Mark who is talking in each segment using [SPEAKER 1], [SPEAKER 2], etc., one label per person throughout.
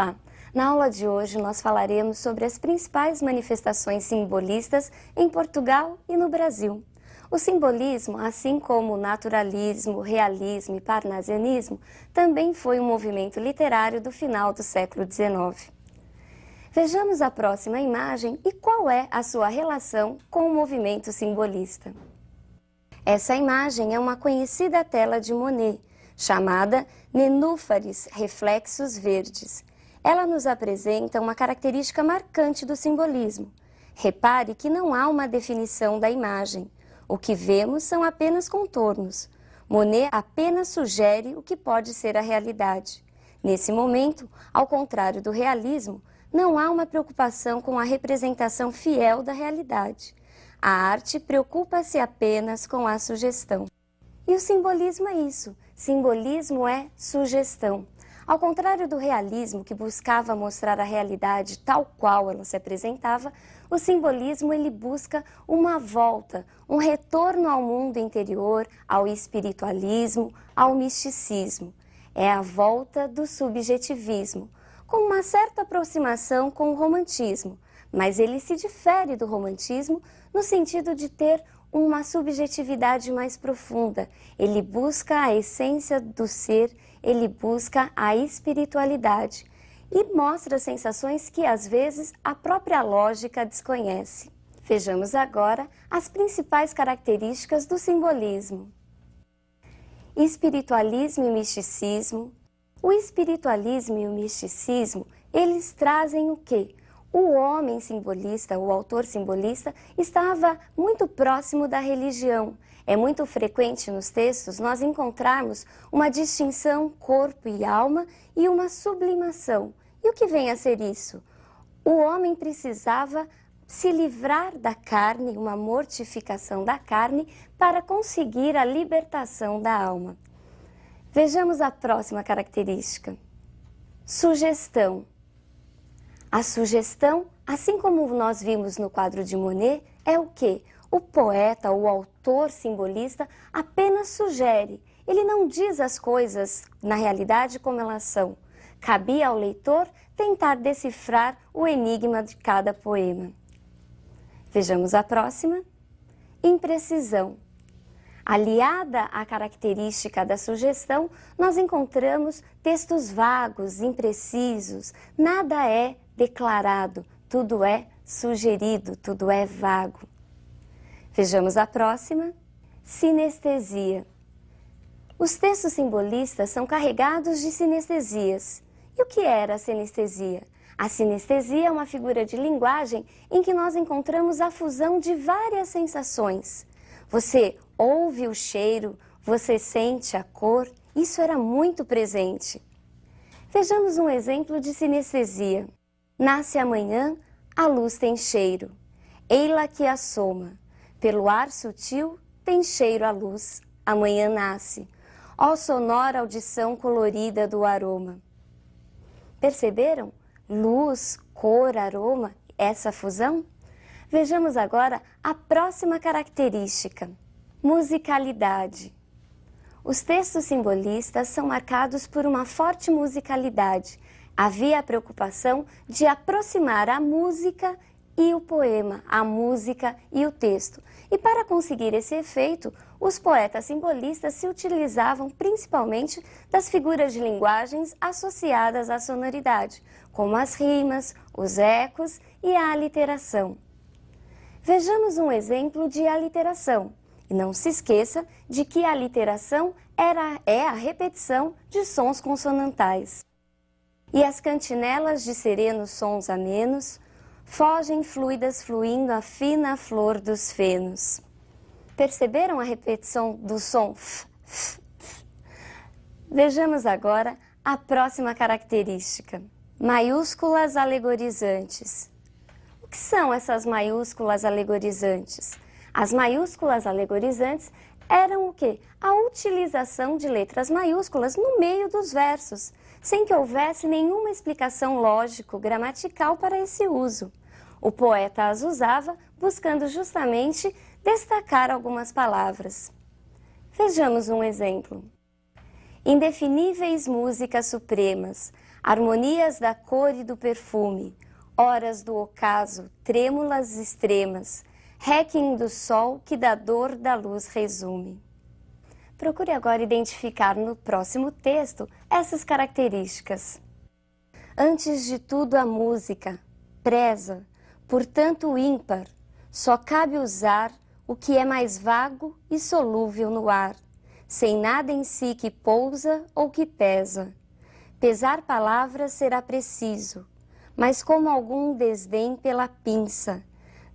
[SPEAKER 1] Olá! Na aula de hoje nós falaremos sobre as principais manifestações simbolistas em Portugal e no Brasil. O simbolismo, assim como o naturalismo, realismo e parnasianismo, também foi um movimento literário do final do século XIX. Vejamos a próxima imagem e qual é a sua relação com o movimento simbolista. Essa imagem é uma conhecida tela de Monet, chamada Nenúfares Reflexos Verdes. Ela nos apresenta uma característica marcante do simbolismo. Repare que não há uma definição da imagem. O que vemos são apenas contornos. Monet apenas sugere o que pode ser a realidade. Nesse momento, ao contrário do realismo, não há uma preocupação com a representação fiel da realidade. A arte preocupa-se apenas com a sugestão. E o simbolismo é isso. Simbolismo é sugestão. Ao contrário do realismo, que buscava mostrar a realidade tal qual ela se apresentava, o simbolismo ele busca uma volta, um retorno ao mundo interior, ao espiritualismo, ao misticismo. É a volta do subjetivismo, com uma certa aproximação com o romantismo, mas ele se difere do romantismo no sentido de ter uma subjetividade mais profunda. Ele busca a essência do ser, ele busca a espiritualidade e mostra sensações que às vezes a própria lógica desconhece. Vejamos agora as principais características do simbolismo. Espiritualismo e misticismo. O espiritualismo e o misticismo, eles trazem o quê? O homem simbolista, o autor simbolista, estava muito próximo da religião. É muito frequente nos textos nós encontrarmos uma distinção corpo e alma e uma sublimação. E o que vem a ser isso? O homem precisava se livrar da carne, uma mortificação da carne, para conseguir a libertação da alma. Vejamos a próxima característica. Sugestão. A sugestão, assim como nós vimos no quadro de Monet, é o quê? O poeta, o autor simbolista, apenas sugere. Ele não diz as coisas, na realidade, como elas são. Cabia ao leitor tentar decifrar o enigma de cada poema. Vejamos a próxima. Imprecisão. Aliada à característica da sugestão, nós encontramos textos vagos, imprecisos, nada é declarado, tudo é sugerido, tudo é vago. Vejamos a próxima. Sinestesia. Os textos simbolistas são carregados de sinestesias. E o que era a sinestesia? A sinestesia é uma figura de linguagem em que nós encontramos a fusão de várias sensações. Você ouve o cheiro, você sente a cor, isso era muito presente. Vejamos um exemplo de sinestesia. Nasce amanhã, a luz tem cheiro. Ei-la que assoma. Pelo ar sutil, tem cheiro a luz. Amanhã nasce. Ó sonora audição colorida do aroma. Perceberam? Luz, cor, aroma, essa fusão? Vejamos agora a próxima característica. Musicalidade. Os textos simbolistas são marcados por uma forte musicalidade. Havia a preocupação de aproximar a música e o poema, a música e o texto. E para conseguir esse efeito, os poetas simbolistas se utilizavam principalmente das figuras de linguagens associadas à sonoridade, como as rimas, os ecos e a aliteração. Vejamos um exemplo de aliteração. E não se esqueça de que a aliteração é a repetição de sons consonantais. E as cantinelas de serenos sons amenos fogem fluidas fluindo a fina flor dos fenos. Perceberam a repetição do som f, f, f? Vejamos agora a próxima característica. Maiúsculas alegorizantes. O que são essas maiúsculas alegorizantes? As maiúsculas alegorizantes eram o quê? A utilização de letras maiúsculas no meio dos versos, sem que houvesse nenhuma explicação lógico-gramatical para esse uso. O poeta as usava buscando justamente destacar algumas palavras. Vejamos um exemplo. Indefiníveis músicas supremas, harmonias da cor e do perfume, horas do ocaso, trêmulas extremas, réquiem do sol que da dor da luz resume. Procure agora identificar no próximo texto essas características. Antes de tudo a música, preza, portanto o ímpar, só cabe usar o que é mais vago e solúvel no ar, sem nada em si que pousa ou que pesa. Pesar palavras será preciso, mas como algum desdém pela pinça,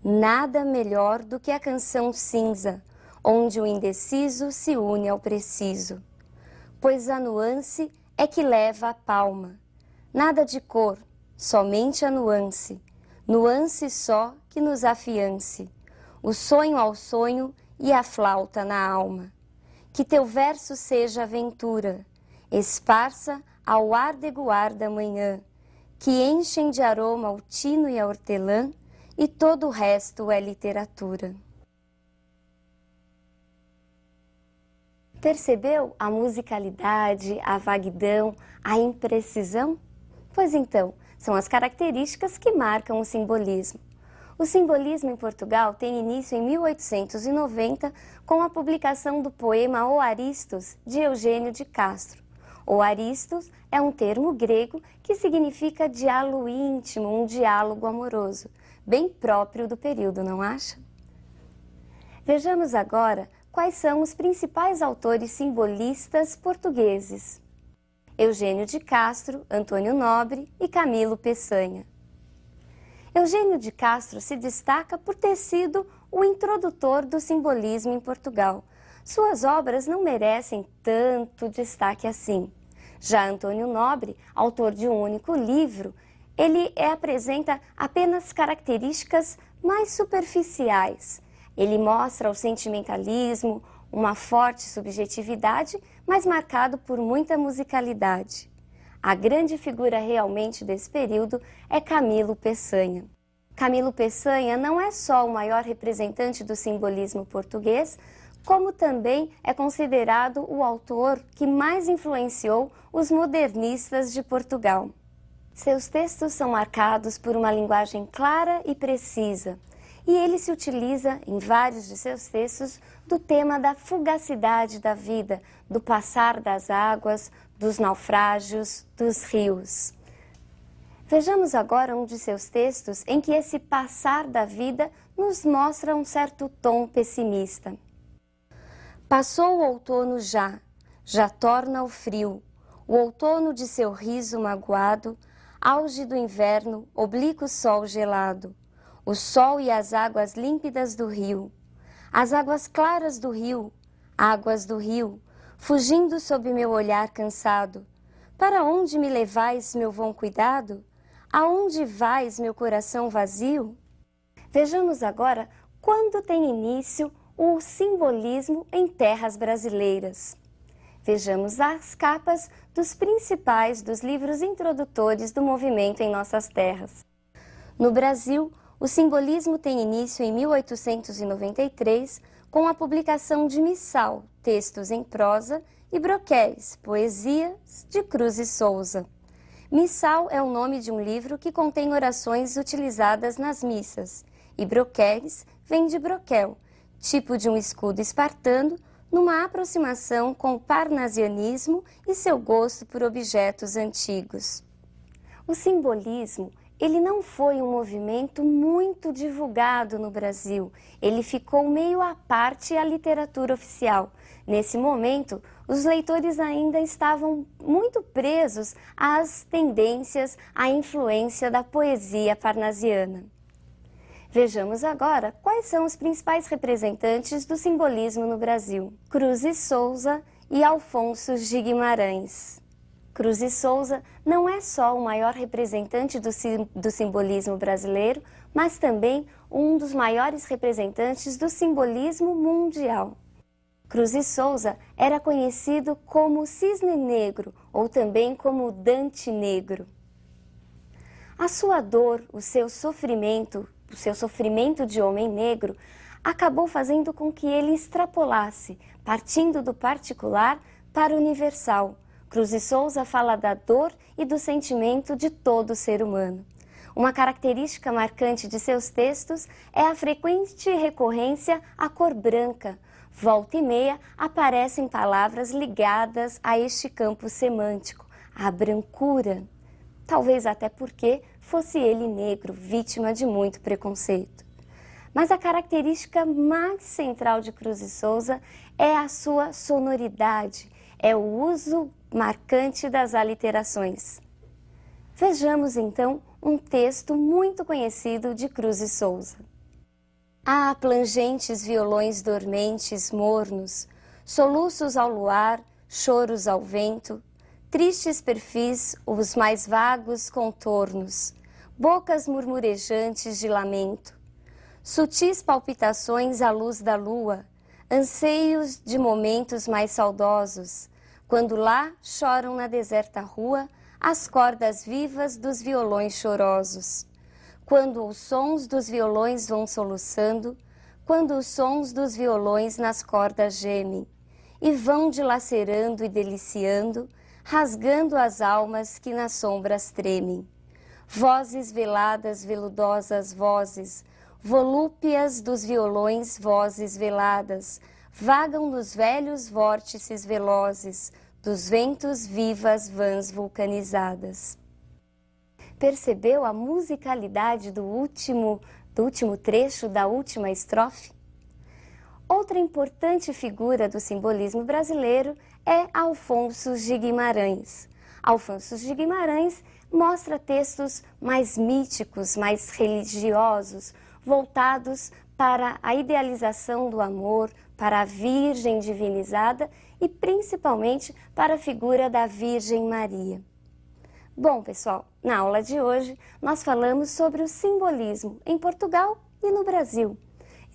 [SPEAKER 1] nada melhor do que a canção cinza, onde o indeciso se une ao preciso. Pois a nuance é que leva a palma. Nada de cor, somente a nuance. Nuance só que nos afiance. O sonho ao sonho e a flauta na alma. Que teu verso seja aventura, esparsa ao ardegoar da manhã, que enchem de aroma o tino e a hortelã, e todo o resto é literatura. Percebeu a musicalidade, a vaguidão, a imprecisão? Pois então, são as características que marcam o simbolismo. O simbolismo em Portugal tem início em 1890 com a publicação do poema O Aristos, de Eugênio de Castro. O Aristos é um termo grego que significa diálogo íntimo, um diálogo amoroso, bem próprio do período, não acha? Vejamos agora quais são os principais autores simbolistas portugueses: Eugênio de Castro, Antônio Nobre e Camilo Peçanha. Eugênio de Castro se destaca por ter sido o introdutor do simbolismo em Portugal. Suas obras não merecem tanto destaque assim. Já Antônio Nobre, autor de um único livro, ele apresenta apenas características mais superficiais. Ele mostra o sentimentalismo, uma forte subjetividade, mas marcado por muita musicalidade. A grande figura realmente desse período é Camilo Peçanha. Camilo Peçanha não é só o maior representante do simbolismo português, como também é considerado o autor que mais influenciou os modernistas de Portugal. Seus textos são marcados por uma linguagem clara e precisa, e ele se utiliza, em vários de seus textos, do tema da fugacidade da vida, do passar das águas, dos naufrágios, dos rios. Vejamos agora um de seus textos em que esse passar da vida nos mostra um certo tom pessimista. Passou o outono já torna o frio, o outono de seu riso magoado, auge do inverno, oblíquo sol gelado, o sol e as águas límpidas do rio, as águas claras do rio, águas do rio, fugindo sob meu olhar cansado. Para onde me levais, meu vão cuidado? Aonde vais, meu coração vazio? Vejamos agora quando tem início o simbolismo em terras brasileiras. Vejamos as capas dos principais dos livros introdutores do movimento em nossas terras. No Brasil, o simbolismo tem início em 1893 com a publicação de Missal, textos em prosa, e Broquéis, poesias, de Cruz e Souza. Missal é o nome de um livro que contém orações utilizadas nas missas, e Broquéis vem de broquel, tipo de um escudo espartano, numa aproximação com o parnasianismo e seu gosto por objetos antigos. O simbolismo, ele não foi um movimento muito divulgado no Brasil, ele ficou meio à parte à literatura oficial. Nesse momento, os leitores ainda estavam muito presos às tendências, à influência da poesia parnasiana. Vejamos agora quais são os principais representantes do simbolismo no Brasil: Cruz e Souza e Alfonso de Guimarães. Cruz e Souza não é só o maior representante do simbolismo brasileiro, mas também um dos maiores representantes do simbolismo mundial. Cruz e Souza era conhecido como Cisne Negro ou também como Dante Negro. A sua dor, o seu sofrimento de homem negro, acabou fazendo com que ele extrapolasse, partindo do particular para o universal, Cruz e Souza fala da dor e do sentimento de todo ser humano. Uma característica marcante de seus textos é a frequente recorrência à cor branca. Volta e meia aparecem palavras ligadas a este campo semântico, a brancura. Talvez até porque fosse ele negro, vítima de muito preconceito. Mas a característica mais central de Cruz e Souza é a sua sonoridade, é o uso marcante das aliterações. Vejamos então um texto muito conhecido de Cruz e Souza. Ah, plangentes violões dormentes, mornos, soluços ao luar, choros ao vento, tristes perfis, os mais vagos contornos, bocas murmurejantes de lamento, sutis palpitações à luz da lua, anseios de momentos mais saudosos, quando lá choram na deserta rua as cordas vivas dos violões chorosos. Quando os sons dos violões vão soluçando, quando os sons dos violões nas cordas gemem, e vão dilacerando e deliciando, rasgando as almas que nas sombras tremem. Vozes veladas, veludosas vozes, volúpias dos violões, vozes veladas, vagam nos velhos vórtices velozes, dos ventos vivas vãs vulcanizadas. Percebeu a musicalidade do último trecho da última estrofe? Outra importante figura do simbolismo brasileiro é Alfonso de Guimarães. Alfonso de Guimarães mostra textos mais míticos, mais religiosos, voltados para a idealização do amor, para a Virgem divinizada e principalmente para a figura da Virgem Maria. Bom, pessoal, na aula de hoje nós falamos sobre o simbolismo em Portugal e no Brasil.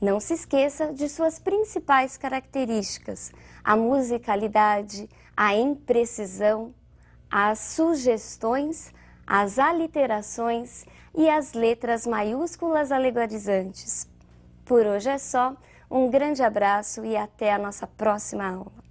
[SPEAKER 1] Não se esqueça de suas principais características: a musicalidade, a imprecisão, as sugestões, as aliterações e as letras maiúsculas alegorizantes. Por hoje é só, um grande abraço e até a nossa próxima aula.